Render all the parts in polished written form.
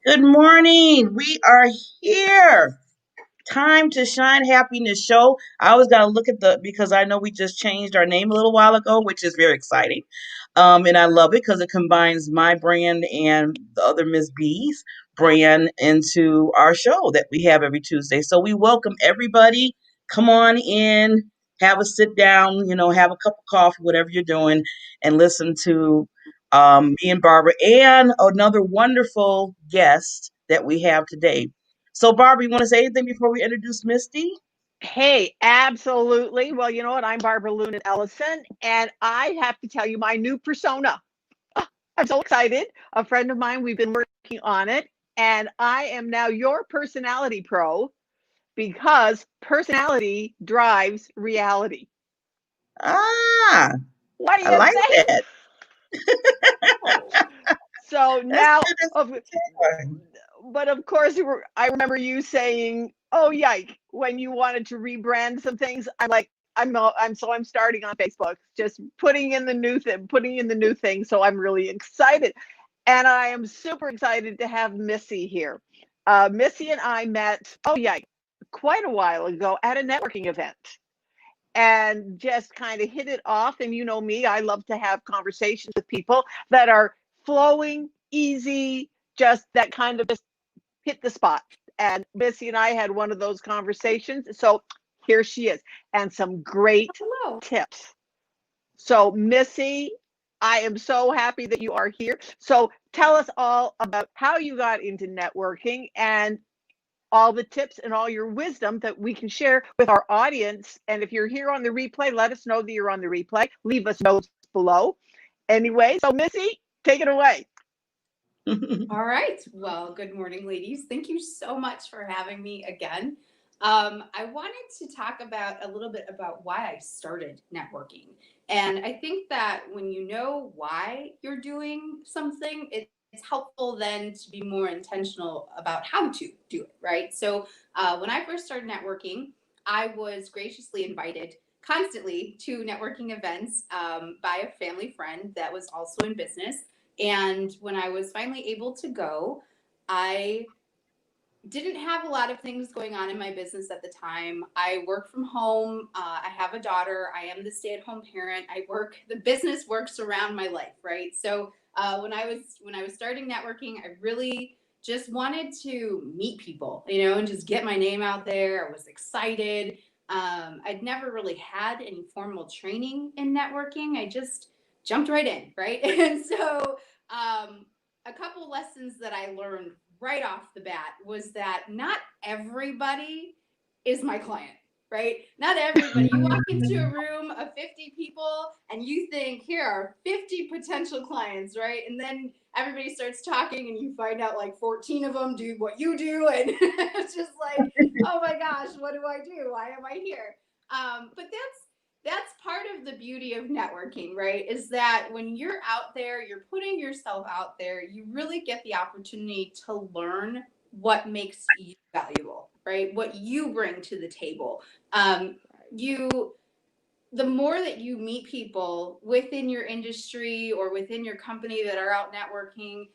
Good morning. We are here. Time to shine happiness show. I always got to look at because I know we just changed our name a little while ago, which is very exciting. And I love it because it combines my brand and the other Miss B's brand into our show that we have every Tuesday. So we welcome everybody. Come on in, have a sit down, have a cup of coffee, whatever you're doing, and listen to me and Barbara and another wonderful guest that we have today. So, Barbara, you want to say anything before we introduce Misty? Hey, absolutely. Well, you know what? I'm Barbara Luna Ellison, and I have to tell you my new persona. I'm so excited. A friend of mine, we've been working on it, and I am now your personality pro because personality drives reality. Ah, What do I you like think? that. So That's now, good. That's of, good. but of course, I remember you saying, "Oh, yike!" when you wanted to rebrand some things. I'm like, I'm starting on Facebook, just putting in the new thing. So I'm really excited, and I am super excited to have Missy here. Missy and I met, oh yeah, quite a while ago at a networking event, and just kind of hit it off. And you know me, I love to have conversations with people that are flowing, easy, just that kind of just hit the spot. And Missy and I had one of those conversations. So here she is, and some great Hello. tips. So, Missy, I am so happy that you are here. So, tell us all about how you got into networking and all the tips and all your wisdom that we can share with our audience. And if you're here on the replay, let us know that you're on the replay. Leave us notes below. Anyway, so Missy, take it away. All right. Well, good morning, ladies. Thank you so much for having me again. I wanted to talk about a little bit about why I started networking. And I think that when you know why you're doing something, it's helpful then to be more intentional about how to do it, right? So when I first started networking, I was graciously invited constantly to networking events by a family friend that was also in business. And when I was finally able to go, I didn't have a lot of things going on in my business at the time. I work from home. I have a daughter. I am the stay-at-home parent. The business works around my life, right? So when I was starting networking, I really just wanted to meet people, and just get my name out there. I was excited. I'd never really had any formal training in networking. I just jumped right in, right? And so a couple lessons that I learned right off the bat was that not everybody is my client, right? Not everybody. You walk into a room of 50 people and you think, here are 50 potential clients, right? And then everybody starts talking and you find out like 14 of them do what you do. And it's just like, oh my gosh, what do I do? Why am I here? But that's part of the beauty of networking, right? Is that when you're out there, you're putting yourself out there, you really get the opportunity to learn what makes you valuable, right? What you bring to the table. You The more that you meet people within your industry or within your company that are out networking,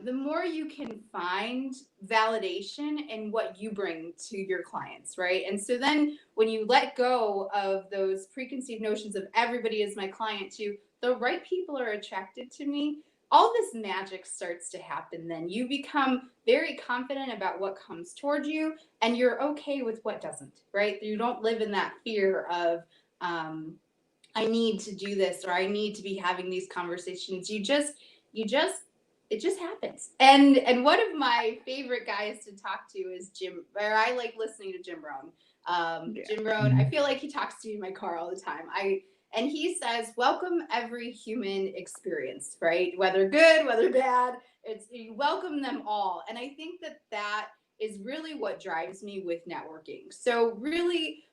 the more you can find validation in what you bring to your clients, right? And so then when you let go of those preconceived notions of everybody is my client to the right people are attracted to me, all this magic starts to happen. Then you become very confident about what comes toward you and you're okay with what doesn't, right? You don't live in that fear of, um, I need to do this or I need to be having these conversations. You just, it just happens. And one of my favorite guys to talk to is Jim, or I like listening to Jim Rohn. Yeah. Jim Rohn, I feel like he talks to me in my car all the time. And he says, welcome every human experience, right? Whether good, whether bad, you welcome them all. And I think that is really what drives me with networking. So really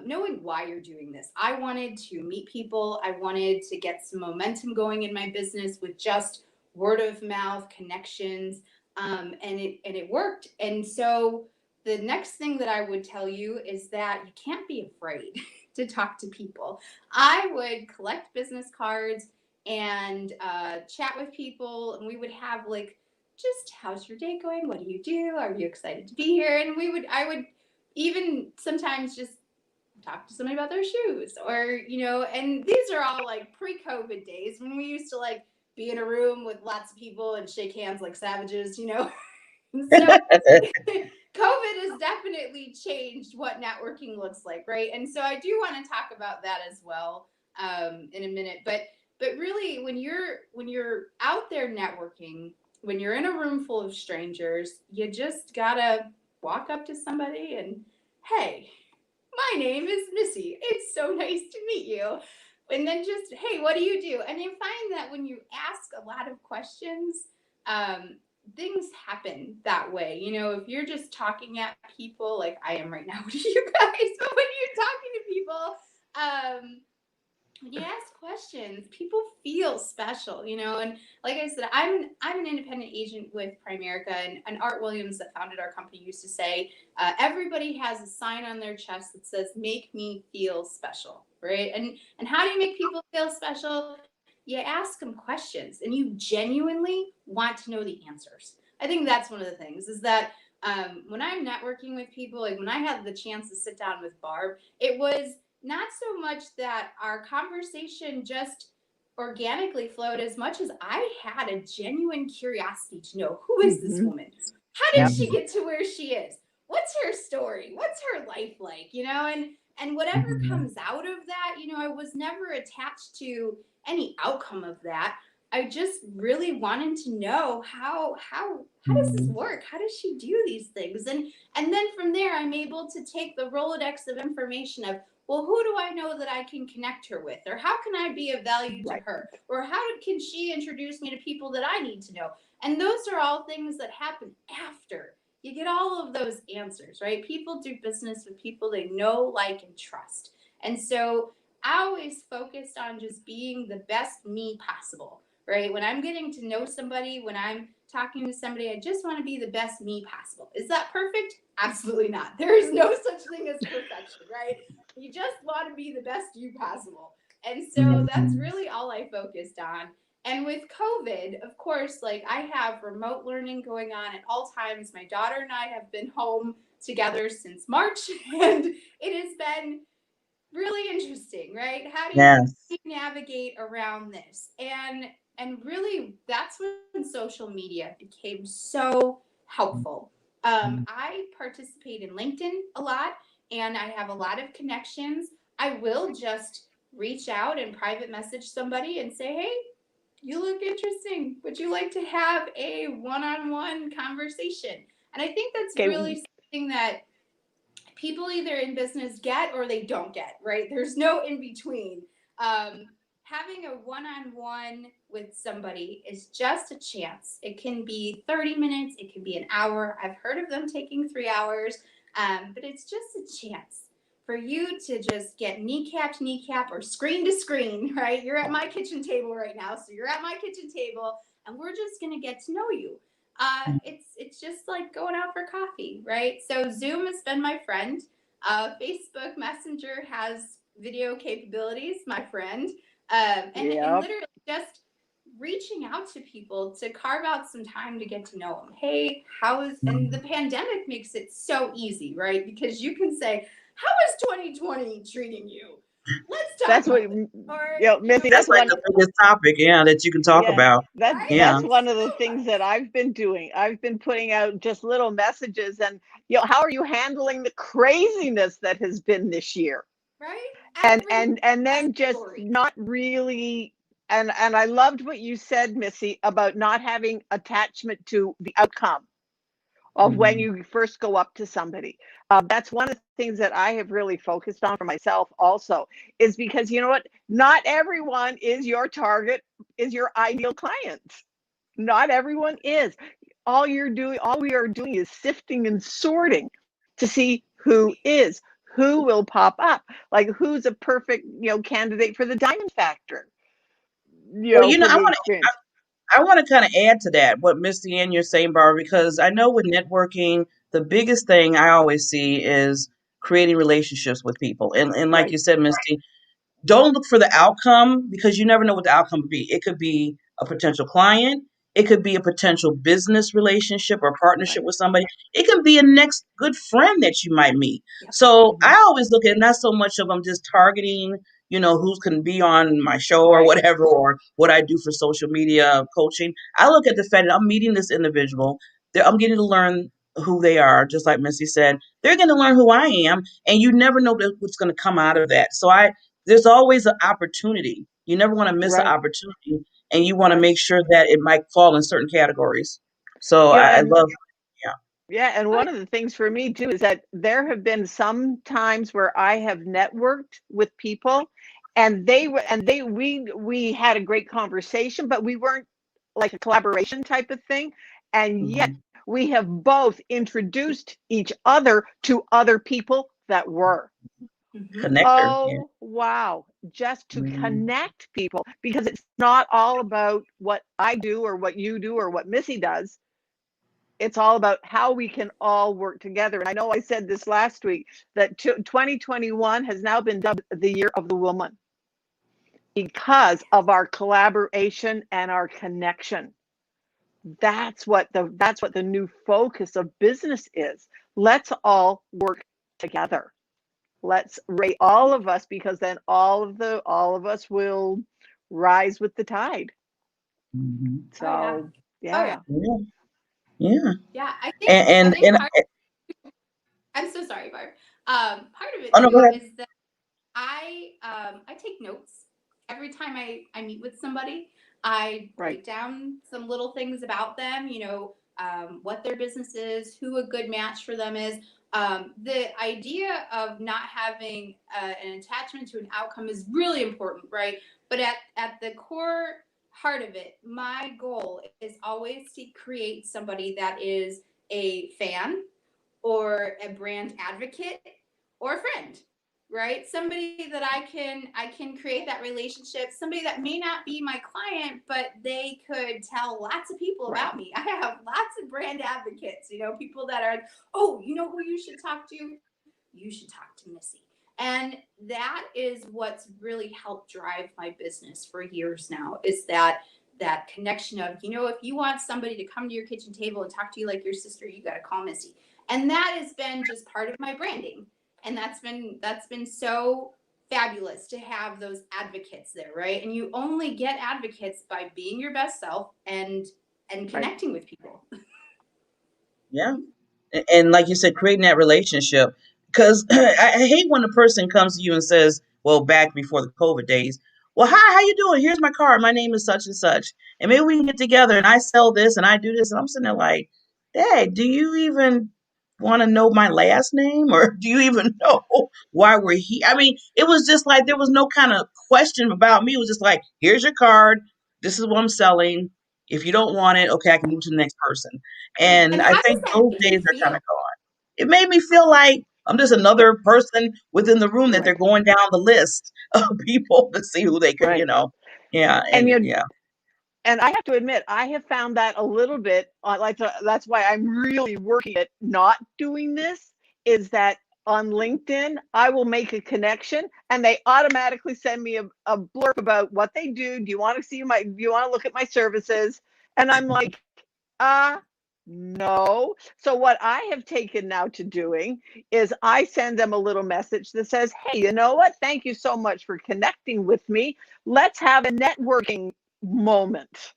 knowing why you're doing this. I wanted to meet people. I wanted to get some momentum going in my business with just word of mouth connections, and it worked. And so the next thing that I would tell you is that you can't be afraid to talk to people. I would collect business cards and chat with people, and we would have like just how's your day going? What do you do? Are you excited to be here? And I would even sometimes just talk to somebody about their shoes or, and these are all like pre-COVID days when we used to like be in a room with lots of people and shake hands like savages. So COVID has definitely changed what networking looks like, right? And so I do want to talk about that as well in a minute. But really, when you're out there networking, when you're in a room full of strangers, you just gotta walk up to somebody and, hey, my name is Missy. It's so nice to meet you. And then just, hey, what do you do? And you find that when you ask a lot of questions, um, things happen that way. If you're just talking at people like I am right now to you guys, but when you're talking to people, when you ask questions, people feel special, and like I said, I'm an independent agent with Primerica, and Art Williams, that founded our company, used to say, everybody has a sign on their chest that says, "Make me feel special," right? And how do you make people feel special? You ask them questions, and you genuinely want to know the answers. I think that's one of the things is that when I'm networking with people, like when I had the chance to sit down with Barb, it was not so much that our conversation just organically flowed as much as I had a genuine curiosity to know, who is this Mm-hmm. woman? How did Yep. she get to where she is? What's her story? What's her life like? And whatever comes out of that, I was never attached to any outcome of that. I just really wanted to know how does this work? How does she do these things? And then from there, I'm able to take the Rolodex of information of, well, who do I know that I can connect her with? Or how can I be of value to Right. her? Or how can she introduce me to people that I need to know? And those are all things that happen after you get all of those answers, right? People do business with people they know, like, and trust. And so I always focused on just being the best me possible, right? When I'm getting to know somebody, when I'm talking to somebody, I just want to be the best me possible. Is that perfect? Absolutely not. There is no such thing as perfection, right? You just want to be the best you possible. And so that's really all I focused on. And with COVID, of course, like I have remote learning going on at all times. My daughter and I have been home together since March, and it has been really interesting, right? How do you Yes. navigate around this? And really, that's when social media became so helpful. I participate in LinkedIn a lot, and I have a lot of connections. I will just reach out and private message somebody and say, "Hey, you look interesting. Would you like to have a one-on-one conversation?" And I think that's Okay. really something that people either in business get or they don't get, right? There's no in between. Having a one-on-one with somebody is just a chance. It can be 30 minutes, it can be an hour. I've heard of them taking 3 hours, but it's just a chance for you to just get kneecap to kneecap or screen to screen, right? You're at my kitchen table right now, so you're at my kitchen table, and we're just gonna get to know you. It's just like going out for coffee, right? So Zoom has been my friend. Facebook Messenger has video capabilities, my friend, and Yep. literally just reaching out to people to carve out some time to get to know them. Hey, and the pandemic makes it so easy, right? Because you can say, how is 2020 treating you? Let's talk That's what, about this. Or, Missy. That's That's like one. the biggest topic, yeah, that you can talk Yeah, about. right? Yeah. that's one of the So things much. that I've been doing. I've been putting out just little messages, and how are you handling the craziness that has been this year? Right? And Every and then just story. not really. And I loved what you said, Missy, about not having attachment to the outcome of when you first go up to somebody. That's one of the things that I have really focused on for myself also, is because you know what? Not everyone is your target, is your ideal client. Not everyone is. All we are doing is sifting and sorting to see who is, who will pop up, like who's a perfect, candidate for the diamond factor, Well, for the experience. I want to kind of add to that what Misty and you're saying, Barbara, because I know with networking, the biggest thing I always see is creating relationships with people. And like Right. you said, Misty, don't look for the outcome because you never know what the outcome would be. It could be a potential client. It could be a potential business relationship or partnership Right. with somebody. It could be a next good friend that you might meet. Yep. So Mhm. I always look at it, not so much of I'm just targeting, who can be on my show or Right. whatever, or what I do for social media coaching. I look at the fact that I'm meeting this individual. I'm getting to learn who they are, just like Missy said. They're going to learn who I am, and you never know what's going to come out of that. So there's always an opportunity. You never want to miss an Right. opportunity, and you want to Right. make sure that it might fall in certain categories. So I And love, yeah. yeah, and Oh, one of the things for me too is that there have been some times where I have networked with people, and we had a great conversation, but we weren't like a collaboration type of thing, and yet Mhm. we have both introduced each other to other people that were. mhm. Connector. Yeah. Oh, wow. Just to Mhm. connect people, because it's not all about what I do or what you do or what Missy does. It's all about how we can all work together. And I know I said this last week that 2021 has now been dubbed the year of the woman because of our collaboration and our connection. That's what the new focus of business is. Let's all work together. Let's rate all of us, because then all of us will rise with the tide. Mhm. Oh yeah. So Oh yeah. yeah. Yeah. Yeah. Yeah. I think And I and think and part I'm so sorry, Barb. Part of it oh no, go too ahead. is that I take notes every time I meet with somebody. I Right. write down some little things about them, what their business is, who a good match for them is. The idea of not having an attachment to an outcome is really important, right? But at the core heart of it, my goal is always to create somebody that is a fan or a brand advocate or a friend, right? Somebody that I can create that relationship, somebody that may not be my client, but they could tell lots of people Right. about me. I have lots of brand advocates, people that are, oh, you know who you should talk to? You should talk to Missy. And that is what's really helped drive my business for years now, is that connection of, if you want somebody to come to your kitchen table and talk to you like your sister, you got to call Missy. And that has been just part of my branding. And that's been so fabulous to have those advocates there, right? And you only get advocates by being your best self and Right. connecting with people. Yeah. And like you said, creating that relationship. Because I hate when a person comes to you and says, well, back before the COVID days, well, hi, how you doing? Here's my card. My name is such and such. And maybe we can get together and I sell this and I do this. And I'm sitting there like, Dad, do you even want to know my last name? Or do you even know why we're here? I mean, it was just like there was no kind of question about me. It was just like, here's your card. This is what I'm selling. If you don't want it, okay, I can move to the next person. And And I how does think that those make you days are kind feel? of gone. It made me feel like I'm just another person within the room that they're Right. going down the list of people to see who they could, Right. Yeah, And and you yeah. and I have to admit, I have found that a little bit, that's why I'm really working at not doing this, is that on LinkedIn, I will make a connection and they automatically send me a blurb about what they do. Do you want to look at my services? And I'm like, no. So what I have taken now to doing is I send them a little message that says, hey, you know what? Thank you so much for connecting with me. Let's have a networking moment.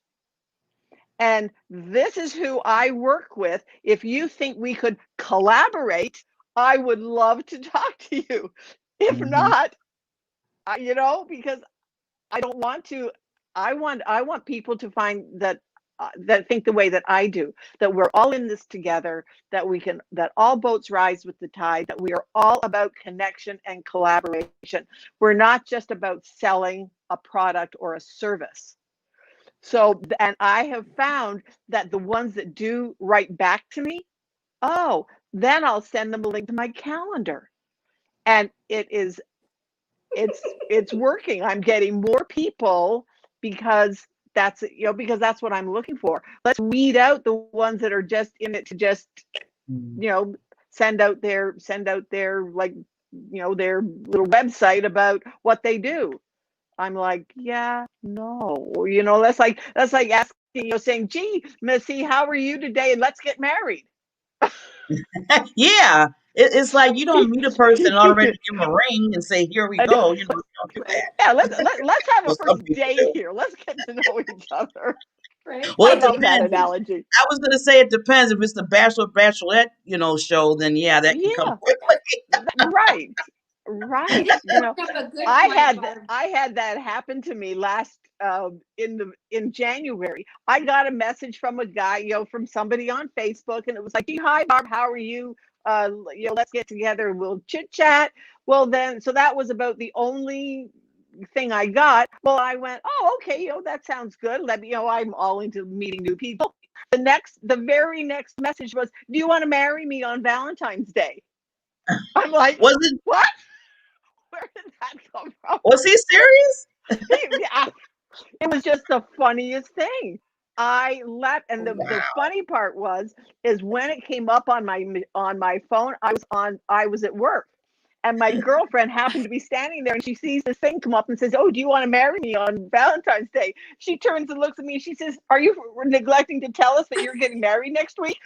And this is who I work with. If you think we could collaborate, I would love to talk to you. If Mhm. not, because I don't want to. I want people to find that think the way that I do. That we're all in this together. That all boats rise with the tide. That we are all about connection and collaboration. We're not just about selling a product or a service. So, and I have found that the ones that do write back to me, oh, then I'll send them a link to my calendar. And it's working. I'm getting more people because that's what I'm looking for. Let's weed out the ones that are just in it to just, Mhm. you know, send out their like, their little website about what they do. I'm like, yeah, no. That's like asking saying, "Gee, Missy, how are you today? And let's get married." Yeah. It's like you don't meet a person and already give them a ring and say, "Here we And, go." You don't do Right. yeah, let's have a Well, some first people date do. here. Let's get to know each other. Right. Well, I it And love you that depends. analogy. I was gonna say it depends. If it's the Bachelor Bachelorette, show, then yeah, that can come Yeah, quickly. right, you right. did bring up a good I point, had Barb. I had that happen to me last in January. I got a message from a guy, from somebody on Facebook, and it was like, "Gee, hi Barb, how are you? Let's get together and we'll chit chat." Well, then, so that was about the only thing I got. Well, I went, "Oh, okay, that sounds good. Let me, I'm all into meeting new people." The very next message was, "Do you want to marry me on Valentine's Day?" I'm like, Was it? "What? Where did that come from?" Was he serious? Yeah, it was just the funniest thing. I left, and the Wow. funny part is when it came up on my phone, I was at work, and my girlfriend happened to be standing there, and she sees this thing come up and says, "Oh, do you want to marry me on Valentine's Day?" She turns and looks at me, and she says, "Are you neglecting to tell us that you're getting married next week?"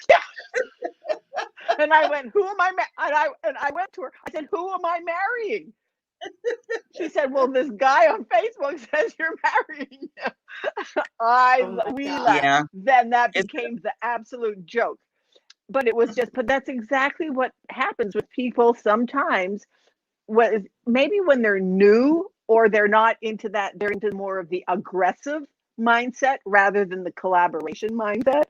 And I went, "Who am I?" And I went to her. I said, "Who am I marrying?" She said, "Well, this guy on Facebook says you're marrying him." Oh my We God. laughed. Yeah. Then that It's became the absolute joke. But that's exactly what happens with people sometimes. Maybe when they're new, or they're not into that, they're into more of the aggressive mindset rather than the collaboration mindset.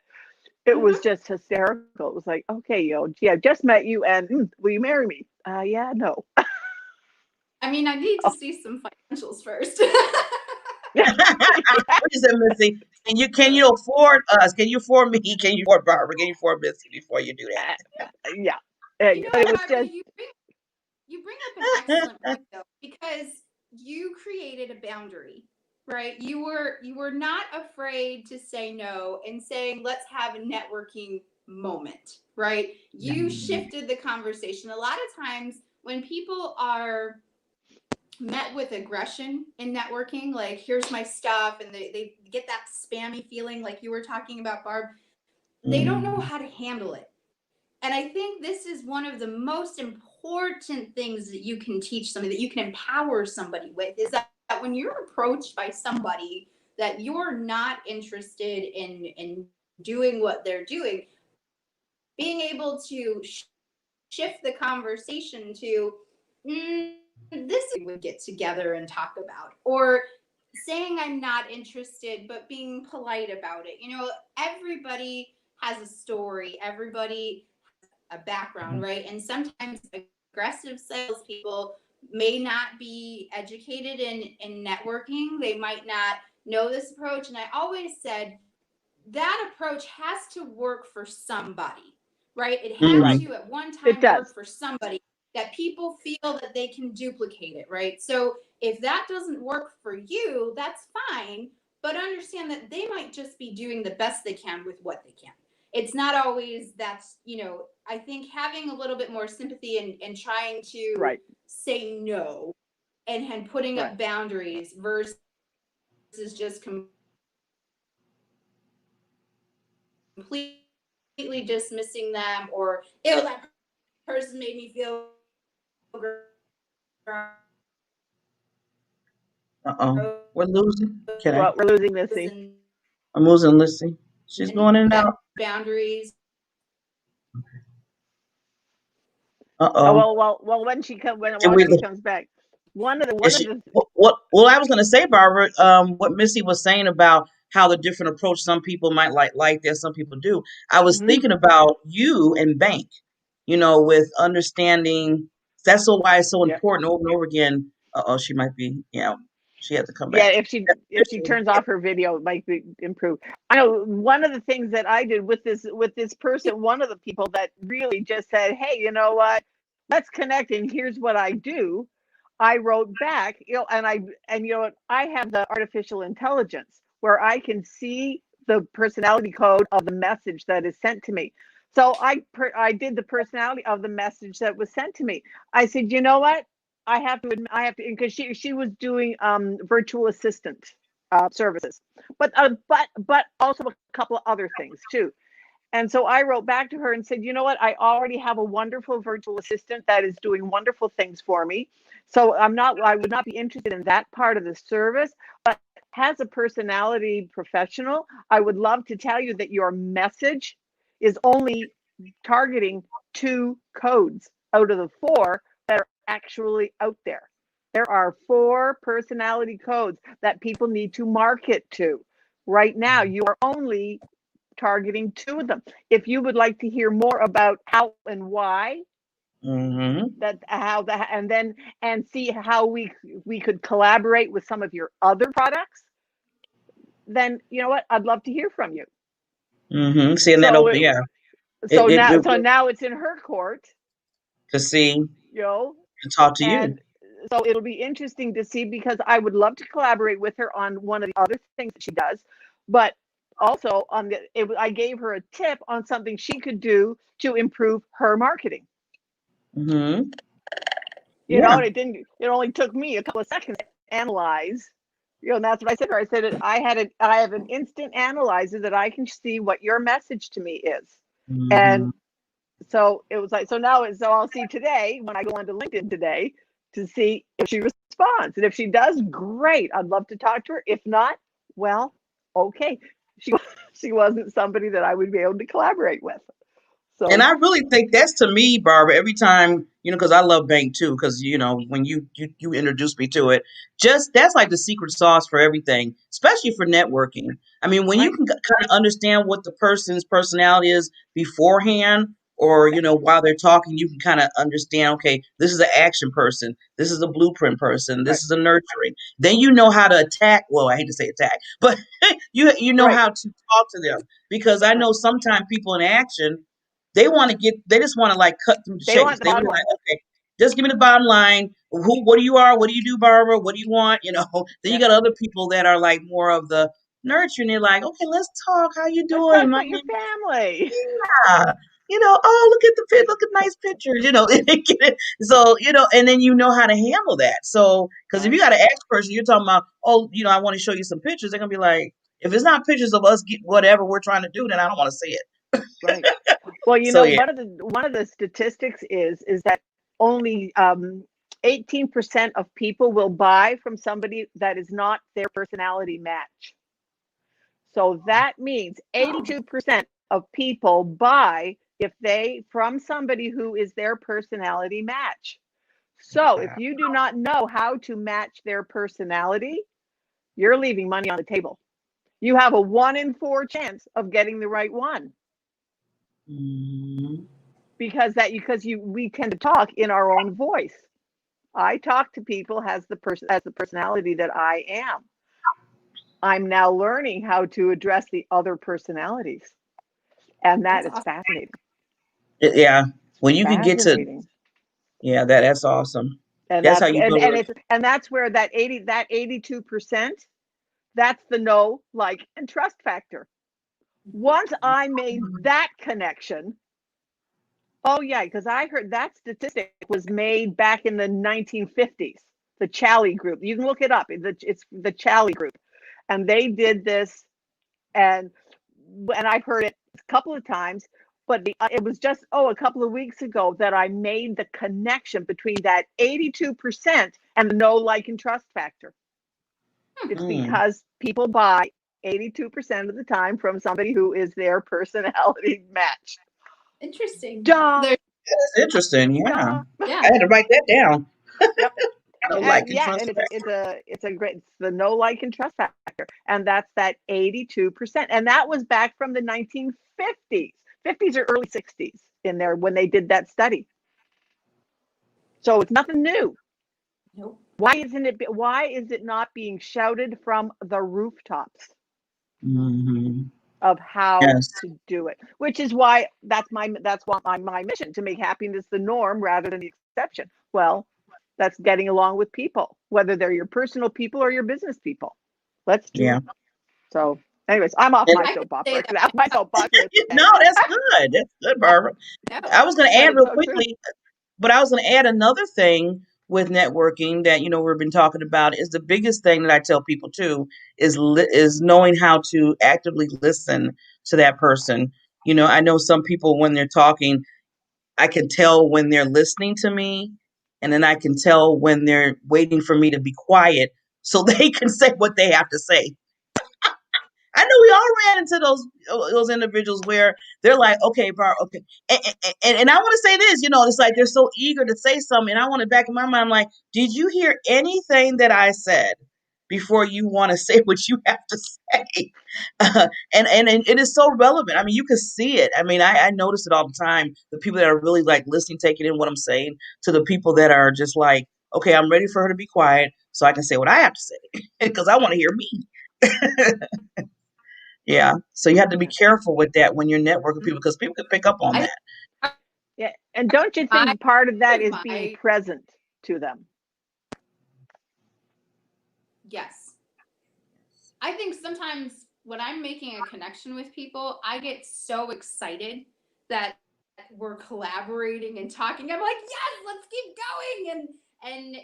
It was Mhm. just hysterical. It was like, "Okay, gee, I just met you, and will you marry me?" Yeah, no. I mean, I need to see some financials first. what is it, Missy? Can you afford us? Can you afford me? Can you afford Barbara? Can you afford Missy before you do that? Yeah. You know But it what, was Barbara? just, You bring up an excellent point though, because you created a boundary, right? You were not afraid to say no and saying, let's have a networking moment, right? Yeah. You shifted the conversation. A lot of times when people are met with aggression in networking, like here's my stuff, and they get that spammy feeling like you were talking about, Barb, they don't know Mm. how to handle it. And I think this is one of the most important things that you can teach somebody, that you can empower somebody with, is that when you're approached by somebody that you're not interested in doing what they're doing, being able to shift the conversation to, this is what we would get together and talk about, or saying I'm not interested but being polite about it. Everybody has a story, everybody a background, right? And sometimes aggressive salespeople may not be educated in networking. They might not know this approach. And I always said that approach has to work for somebody, right? It had right. Mm. to at one It time work does. for somebody that people feel that they can duplicate it, right? So if that doesn't work for you, that's fine. But understand that they might just be doing the best they can with what they can. It's not always I think having a little bit more sympathy and trying to Right. say no and putting Right. up boundaries versus just completely dismissing them, or ew, that person made me feel Uh-oh. gross, We're losing. Can I? Well, we're losing Missy. I'm losing Lissy. She's going in and set out. boundaries. Oh, Uh-oh. well, when she come when Did while we? she comes back, one Is of she? the Well, I was going to say, Barbara, what Missy was saying about how the different approach some people might like this, some people do. I was mhm, thinking about you and bank, with understanding. That's why it's so yeah. important over and over again. Oh, she might be, she had to come Yeah, back. if she turns off her video, it might be improved. I know one of the things that I did with this person, one of the people that really just said, "Hey, you know what? Let's connect, and here's what I do." I wrote back, and I have the artificial intelligence where I can see the personality code of the message that is sent to me. So I did the personality of the message that was sent to me. I said, "You know what? I have to admit, because she was doing virtual assistant." services, but also a couple of other things too. And so I wrote back to her and said, you know what? I already have a wonderful virtual assistant that is doing wonderful things for me. So I would not be interested in that part of the service, but as a personality professional, I would love to tell you that your message is only targeting 2 codes out of the 4 that are actually out there. There are 4 personality codes that people need to market to. Right now, you are only targeting 2 of them. If you would like to hear more about how and why, Mm-hmm. and see how we could collaborate with some of your other products, then you know what? I'd love to hear from you. Mm-hmm. Seeing that So open, it, yeah. so It now would so now it's in her court, to see you know, to talk to you. and so it'll be interesting to see, because I would love to collaborate with her on one of the other things that she does, but also I gave her a tip on something she could do to improve her marketing. Mm-hmm. You know, Yeah. and it only took me a couple of seconds to analyze. You know, and that's what I said to her. I said, I have an instant analyzer that I can see what your message to me is. Mm-hmm. And so it was like, so I'll see today when I go onto LinkedIn today to see if she responds. And if she does, great. I'd love to talk to her. If not, well, okay. She she wasn't somebody that I would be able to collaborate with. And So I really think that's to me, Barbara, every time, because I love bank too, because, when you introduced me to it, just that's like the secret sauce for everything, especially for networking. I mean, when you right, can kind of understand what the person's personality is beforehand, or, yeah, while they're talking, you can kind of understand, okay, this is an action person, this is a blueprint person, this right, is a nurturing. Then you know how to attack. Well, I hate to say attack, but you know right, how to talk to them, because I right. know sometimes people in action, they just want to like cut through the They chase. want the They want bottom to line. like, okay, just give me the bottom line. What do you are? What do you do, Barbara? What do you want? Then you Yeah. got other people that are like more of the nurturing. They're like, okay, let's talk. How you Let's talk doing? My about your name family. is, oh, look at the look at nice pictures, so, and then how to handle that. So, because if you Right, got an ex person, you're talking about, oh, I want to show you some pictures, they're gonna be like, if it's not pictures of us get whatever we're trying to do, then I don't want to see it. right. Well, So yeah. one of the statistics is that only 18% of people will buy from somebody that is not their personality match. So that means Oh, 82% of people buy if they from somebody who is their personality match. So if you do not know how to match their personality, you're leaving money on the table. You have a 1 in 4 chance of getting the right one, Mhm. because we tend to talk in our own voice. I talk to people as the personality that I am. I'm now learning how to address the other personalities, and that that's is awesome. fascinating. Yeah. When you can get to, Fascinating. yeah, that's awesome. And That's how that's you build it. and that's where that 82%, that's the know, like, and trust factor. Once I made that connection, oh yeah, because I heard that statistic was made back in the 1950s. The Challey group. You can look it up. It's the Challey group, and they did this, and I've heard it a couple of times. But it was just a couple of weeks ago that I made the connection between that 82% and the know, like, and trust factor. It's Mm. because people buy 82% of the time from somebody who is their personality match. Interesting. Duh, There, That's interesting. Yeah. duh. yeah. I had to write that down. Yep. No like And and yeah, trust and factor. it's a great, it's the know, like, and trust factor, and that's that 82%, and that was back from the 1950s, 50s or early 60s in there when they did that study. So it's nothing new. Nope. Why is it not being shouted from the rooftops Hmm. of how Yes. to do it? Which is why that's what my mission, to make happiness the norm rather than the exception. Well, that's getting along with people, whether they're your personal people or your business people. Let's do Yeah. it. So, anyways, I'm off And my I could soapbox say for that that. My soapbox for no, today. that's good. That's good, Barbara. no. I was going to But add it's real so true. quickly, but I was going to add another thing with networking that we've been talking about is the biggest thing that I tell people too is knowing how to actively listen to that person. I know some people when they're talking, I can tell when they're listening to me, and then I can tell when they're waiting for me to be quiet so they can say what they have to say. I know we all ran into those individuals where they're like, okay, Bar, okay, and I want to say this, it's like they're so eager to say something, and I want to back in my mind, I'm like, did you hear anything that I said before you want to say what you have to say? And it is so relevant. I mean, you can see it. I mean, I notice it all the time. The people that are really like listening, taking in what I'm saying, to the people that are just like, okay, I'm ready for her to be quiet so I can say what I have to say because I want to hear me. Yeah. So you have to be Yeah. careful with that when you're networking people because people can pick up on I that. Yeah. And don't you my think part of that is being my present to them? yes. I think sometimes when I'm making a connection with people, I get so excited that we're collaborating and talking. I'm like, yes, let's keep going. And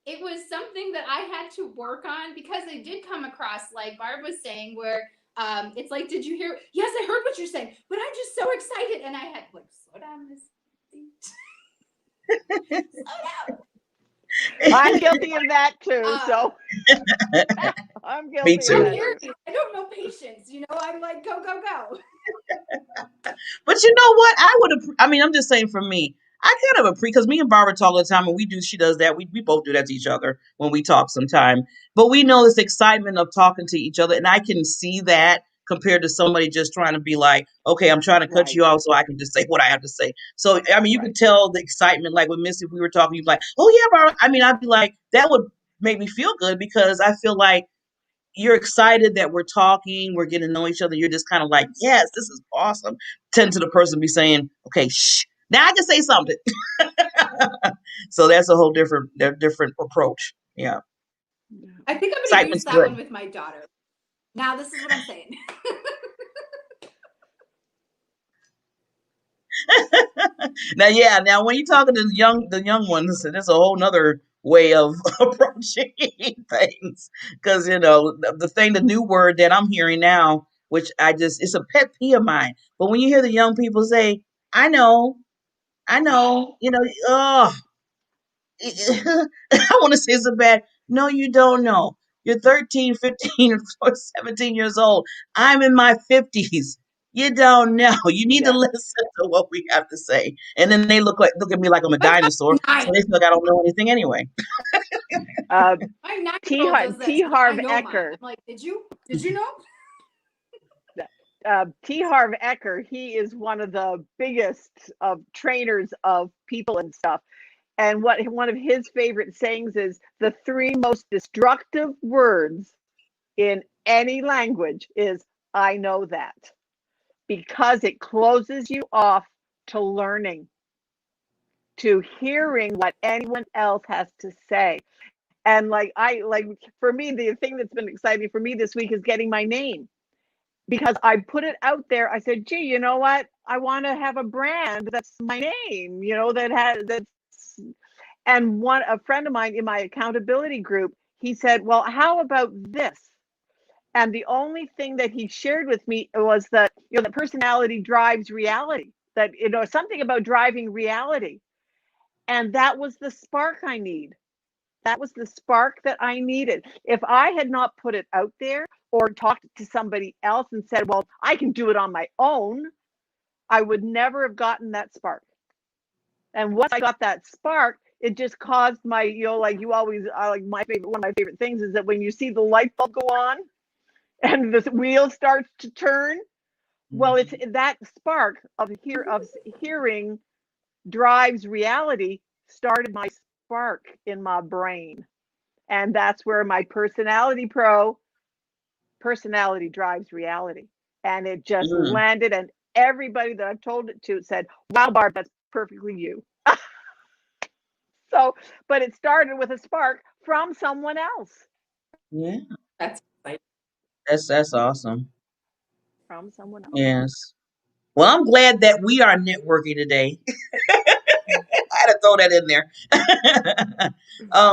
it was something that I had to work on because I did come across, like Barb was saying, where it's like, did you hear? Yes, I heard what you're saying, but I'm just so excited, and I had like slow down this slow down. I'm guilty of that too. Uh, So I'm Me guilty of I'm too. that too. Aries. I don't know patience. I'm like, go, go, go. But you know what? I would have. I mean, I'm just saying for me, I kind of because me and Barbara talk all the time, and we do. She does that. We both do that to each other when we talk sometime. But we know this excitement of talking to each other, and I can see that compared to somebody just trying to be like, okay, I'm trying to cut Right. you off so I can just say what I have to say. So I mean, you can Right. tell the excitement. Like with Missy, if we were talking, you'd be like, oh yeah, Barbara. I mean, I'd be like, that would make me feel good because I feel like you're excited that we're talking, we're getting to know each other. You're just kind of like, yes, this is awesome. Tend to the person be saying, okay, shh, now I can say something. So that's a whole different approach. Yeah, I think I'm going to use excitement's that good. one with my daughter. Now, this is what I'm saying. Now, yeah, now when you're talking to the young ones, there's a whole nother way of approaching things because the new word that I'm hearing now, which it's a pet peeve of mine. But when you hear the young people say, "I know," I know, oh, I want to say it's a bad, no, you don't know. You're 13, 15, or 17 years old. I'm in my 50s. You don't know. You need to Yeah. listen to what we have to say. And then they look at me like I'm a My dinosaur. daughter's So 9. they feel like I don't know anything anyway. Uh, My 9-year-old does that T. too. I Harv know, mom. Ecker. I'm like, did you? Did you know? T. Harv Ecker. He is one of the biggest of trainers of people and stuff. And what one of his favorite sayings is the three most destructive words in any language is I know that, because it closes you off to learning, to hearing what anyone else has to say. And for me, the thing that's been exciting for me this week is getting my name, because I put it out there. I said, gee, you know what? I want to have a brand that's my name, that's, and a friend of mine in my accountability group, he said, well, how about this? And the only thing that he shared with me was that, the personality drives reality, that, something about driving reality. And that was the spark I need. That was the spark that I needed. If I had not put it out there or talked to somebody else and said, well, I can do it on my own, I would never have gotten that spark. And once I got that spark, it just caused my, like you always, like one of my favorite things is that when you see the light bulb go on and the wheel starts to turn, well, it's that spark of hearing drives reality started my spark in my brain. And that's where my personality drives reality. And it just Mm. landed, and everybody that I've told it to said, wow, Barb, that's perfectly you. So, but it started with a spark from someone else. Yeah, That's exciting. that's awesome. From someone else. Yes. Well, I'm glad that we are networking today. had to throw that in there.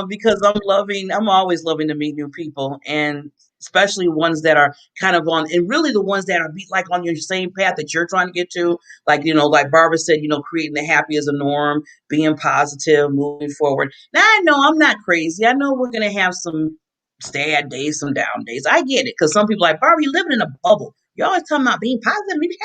Because I'm always loving to meet new people, and especially ones that are kind of on, and really the ones that are like on your same path that you're trying to get to. Like, like Barbara said, creating the happy as a norm, being positive, moving forward. Now, I know I'm not crazy. I know we're going to have some sad days, some down days. I get it. Because some people are like, Barbara, you living in a bubble. You're always talking about being positive, being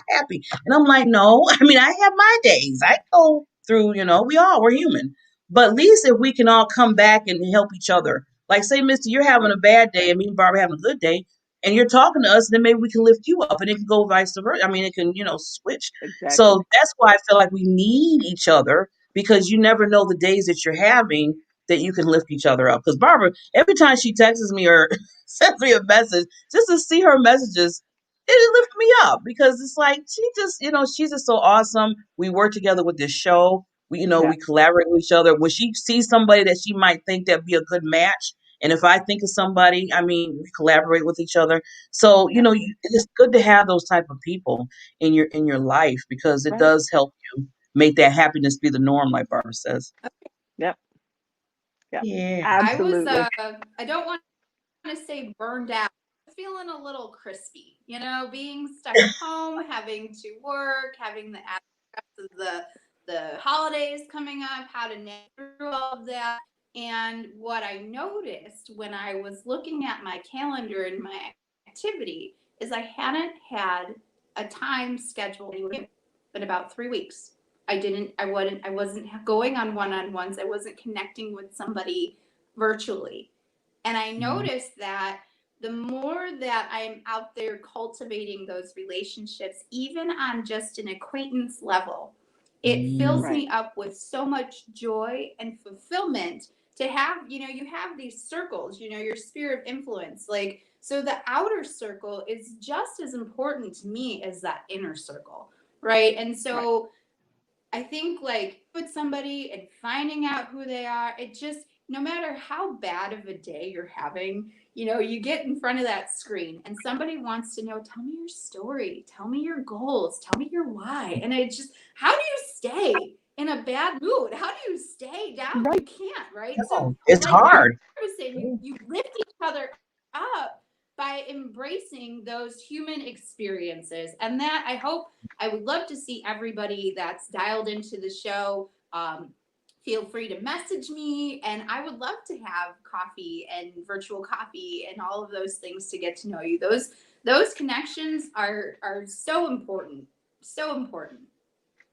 happy. And I'm like, no, I mean, I have my days. I go through, we're human. But at least if we can all come back and help each other. Like, say, Mister, you're having a bad day and me and Barbara having a good day, and you're talking to us, then maybe we can lift you up, and it can go vice versa. I mean, it can, switch. Exactly. So that's why I feel like we need each other, because you never know the days that you're having that you can lift each other up. Because Barbara, every time she texts me or sends me a message, just to see her messages, it lifts me up, because it's like she's just so awesome. We work together with this show. Yeah. We collaborate with each other. When she sees somebody that she might think that'd be a good match, and if I think of somebody, I mean, we collaborate with each other. So, Yeah. it's good to have those type of people in your life, because it Right. does help you make that happiness be the norm, like Barbara says. Yep. Yep. Yeah. Absolutely. I don't want to say burned out, feeling a little crispy, being stuck at home, having to work, having the aspects of the holidays coming up, how to navigate through all of that. And what I noticed when I was looking at my calendar and my activity is I hadn't had a time scheduled in about 3 weeks. I wasn't going on one-on-ones. I wasn't connecting with somebody virtually. And I noticed that the more that I'm out there cultivating those relationships, even on just an acquaintance level, it fills Mm. Right. me up with so much joy and fulfillment to have, you have these circles, your sphere of influence. Like, so the outer circle is just as important to me as that inner circle. Right. And Right. so I think like with somebody and finding out who they are, it just, no matter how bad of a day you're having, you get in front of that screen and somebody wants to know, tell me your story, tell me your goals, tell me your why. And it just, how do you stay in a bad mood? How do you stay down? You Right. can't, right? So, No, it's like Barbara hard. was saying, you lift each other up by embracing those human experiences. And that I would love to see everybody that's dialed into the show. Feel free to message me, and I would love to have coffee and virtual coffee and all of those things to get to know you. Those connections are so important, so important.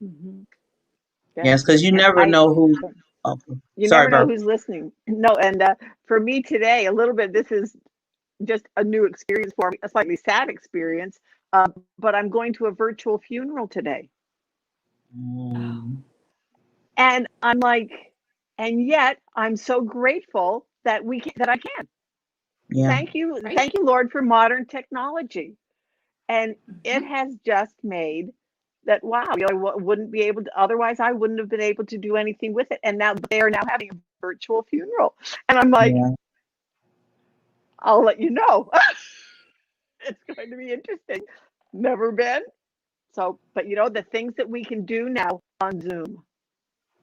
Mm-hmm. Yeah. Yes, because you never I. know who. Okay. You Sorry, never know Barbara. who's listening. No, and for me today, a little bit. This is just a new experience for me, a slightly sad experience. But I'm going to a virtual funeral today, Oh, Mm, and I'm like, and yet I'm so grateful that that I can. yeah. right. Thank you, Lord, for modern technology, and it Mm-hmm. has just made that wow. Wouldn't be able to otherwise. I wouldn't have been able to do anything with it, and now they are now having a virtual funeral, and I'm like, Yeah. I'll let you know. It's going to be interesting. Never been. So, but the things that we can do now on Zoom.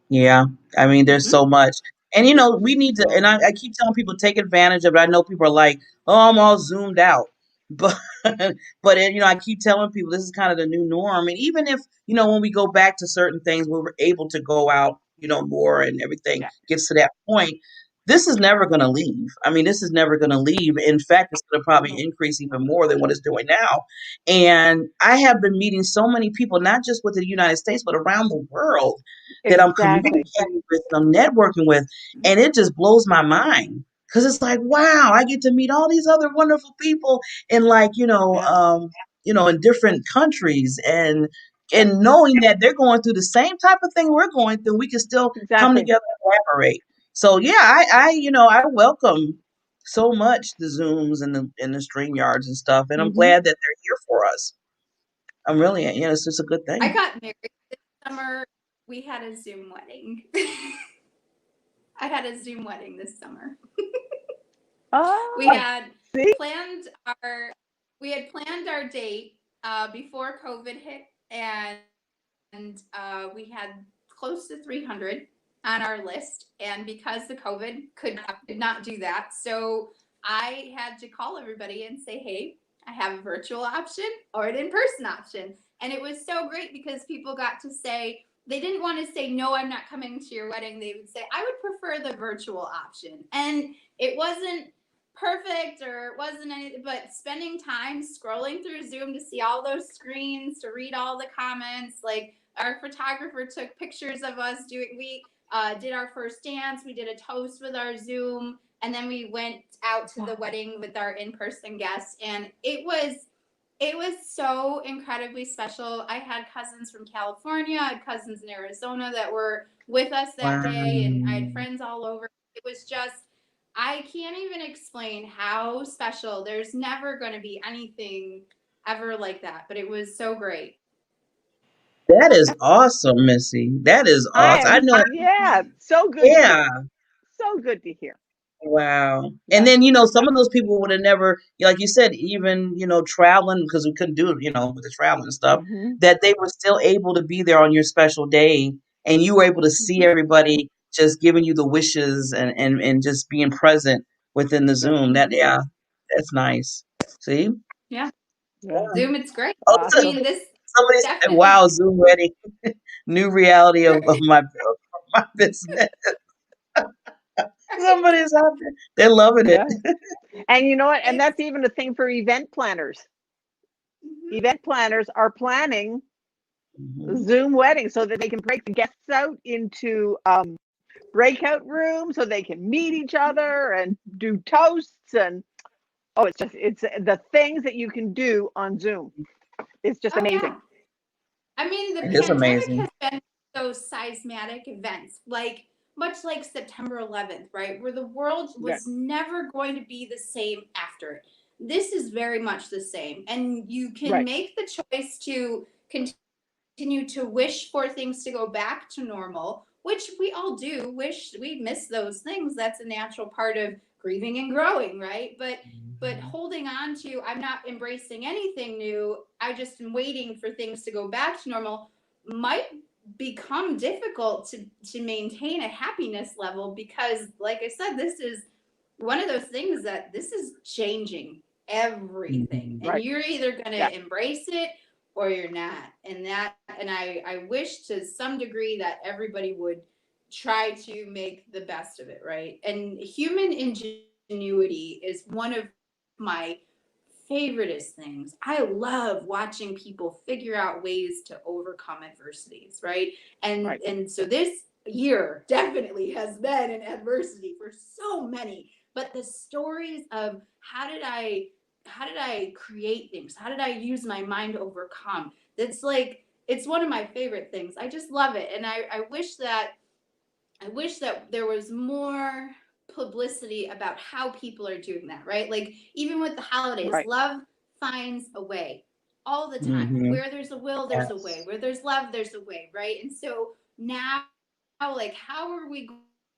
Yeah, I mean, there's Mm-hmm. so much, and we need to. And So, I keep telling people take advantage of it. I know people are like, "Oh, I'm all zoomed out," but I keep telling people this is kind of the new norm. And even if when we go back to certain things, we're able to go out, more, and everything yeah. gets to that point. This is never going to leave. I mean, this is never going to leave. In fact, it's going to probably No, increase even more than what it's doing now. And I have been meeting so many people, not just within the United States, but around the world that I'm exactly. communicating with, I'm networking with, and it just blows my mind because it's like, wow, I get to meet all these other wonderful people in like, Yeah. in different countries, and Yep. knowing that they're going through the same type of thing we're going through, we can still come Exactly. together and collaborate. So yeah, I welcome so much the Zooms and the StreamYards and stuff, and I'm Hmm. glad that they're here for us. I'm really, it's just a good I thing. got married this summer. We had a Zoom wedding. I had a Zoom wedding this summer. We Oh, had see? planned our we had planned our date before COVID hit, and we had close to 300 on our list. And because the COVID could not do that, so I had to call everybody and say, hey, I have a virtual option or an in-person option. And it was so great because people got to say, they didn't want to say, no, I'm not coming to your wedding. They would say, I would prefer the virtual option. And it wasn't perfect or it wasn't anything, but spending time scrolling through Zoom to see all those screens, to read all the comments, like our photographer took pictures of us we did our first dance, we did a toast with our Zoom, and then we went out to the wedding with our in-person guests, and it was so incredibly special. I had cousins from California, I had cousins in Arizona that were with us that day, and I had friends all over. It was just, I can't even explain how special. There's never going to be anything ever like that, but it was so great. That is awesome, Missy. That is awesome. I know. So good to Yeah. hear. So good to hear. Wow. And Yeah. then, some of those people would have never, like you said, even, traveling because we couldn't do it, with the traveling and stuff, Mm-hmm. that they were still able to be there on your special day and you were able to see Mm-hmm. everybody just giving you the wishes and just being present within the Zoom. Yeah, that's nice. See? Yeah. Yeah. Zoom, it's great. Oh, I Awesome. mean, this somebody said, definitely. wow, Zoom wedding, new reality of my business. Somebody's out there. They're loving it. Yeah. And you know what? And It's, that's even a thing for event planners. mhm. Event planners are planning Mhm. Zoom weddings so that they can break the guests out into breakout rooms so they can meet each other and do toasts and it's the things that you can do on Zoom. It's just Oh amazing. yeah. I mean, the It is pandemic amazing. has been those seismic events, like much like September 11th, right? Where the world Yeah. was never going to be the same after it. This is very much the same. And you can Right. make the choice to continue to wish for things to go back to normal, which we all do wish. We miss those things. That's a natural part of grieving and growing, right? But Mhm. holding on to, I'm not embracing anything new, I just am waiting for things to go back to normal, might become difficult to maintain a happiness level, because like I said, this is one of those things that this is changing everything, Mhm. and Right. you're either going Yeah. to embrace it or you're not. And I wish to some degree that everybody would try to make the best of it, right? And human ingenuity is one of my favoriteest things. I love watching people figure out ways to overcome adversities, right? Right. And so this year definitely has been an adversity for so many, but the stories of how did I create things? How did I use my mind to overcome? That's like, it's one of my favorite things. I just love it. And I wish that there was more publicity about how people are doing that, right? Like even with the holidays, Right. love finds a way all the time. Mhm. Where there's a will, there's a way. Yes. Where there's love, there's a way, right? And so now, like, how are we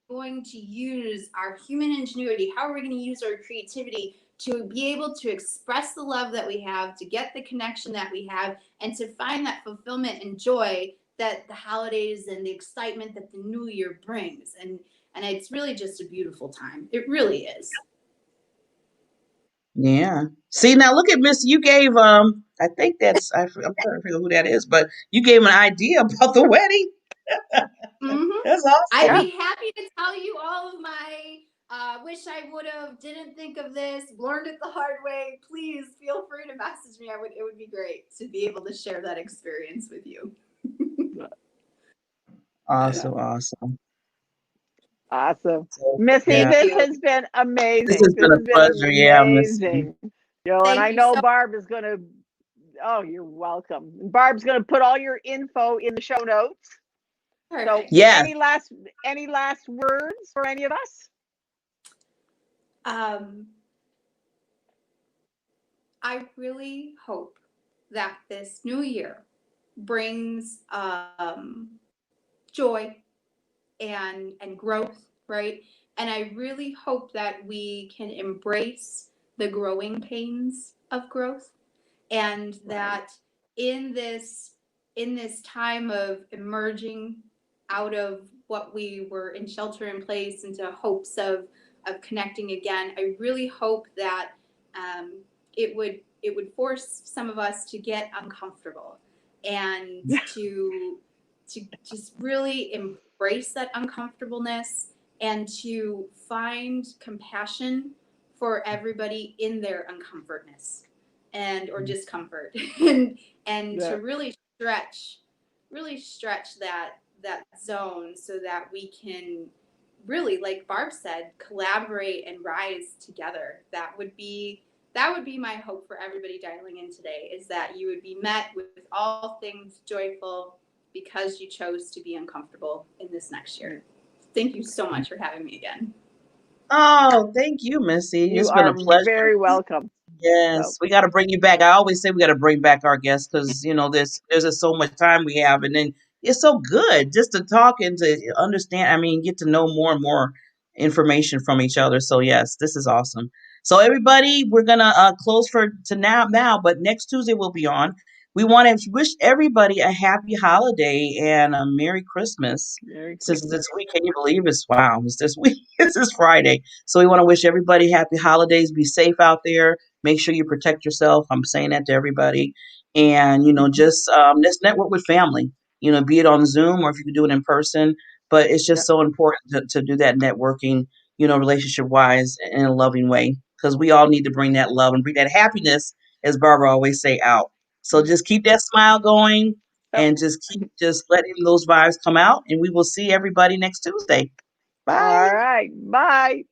going to use our human ingenuity? How are we going to use our creativity to be able to express the love that we have, to get the connection that we have, and to find that fulfillment and joy that the holidays and the excitement that the new year brings? And it's really just a beautiful time. It really is. Yeah. See, now look at Miss. You gave I think I'm trying to figure who that is, but you gave an idea about the wedding. Mm-hmm. That's I'd Yeah. awesome. be happy to tell you all of my wish I would have, didn't think of this, learned it the hard way. Please feel free to message me. It would be great to be able to share that experience with you. Yeah. Awesome, awesome. Awesome. So Missy, yeah, Thank this you. has been this amazing. has This been a has been pleasure. Yeah, Miss. amazing. And Thank I you know so Barb is going to, oh, you're welcome. Barb's going to put all your info in the show notes. So Perfect. Yes. any last words for any of us? Um, I really hope that this new year brings joy and growth, right? And I really hope that we can embrace the growing pains of growth, and Right. that in this in this time of emerging out of what we were in shelter in place into hopes of connecting again. I really hope that um, it would force some of us to get uncomfortable and to just really embrace that uncomfortableness and to find compassion for everybody in their uncomfortness and or discomfort and to Yeah. really stretch that zone so that we can really, like Barb said, collaborate and rise together. That would be my hope for everybody dialing in today, is that you would be met with all things joyful because you chose to be uncomfortable in this next year. Thank you so much for having me again. Oh, thank you, Missy. You It's been are a pleasure. very welcome. So, Yes, we got to bring you back. I always say we got to bring back our guests because there's just so much time we have, and then it's so good just to talk and to understand. I mean, get to know more and more information from each other. So yes, this is awesome. So everybody, we're gonna close for to now, but next Tuesday we'll be on. We want to wish everybody a happy holiday and a Merry Christmas. Merry Since it's Christmas. this week, can you believe it's this week? It's this Friday. So we want to wish everybody happy holidays. Be safe out there. Make sure you protect yourself. I'm saying that to everybody. And, just network with family, be it on Zoom or if you can do it in person. But it's Yeah. just so important to do that networking, relationship wise in a loving way. Because we all need to bring that love and bring that happiness, as Barbara always say, out. So just keep that smile going Yep. and just keep just letting those vibes come out. And we will see everybody next Tuesday. All Bye. right. Bye.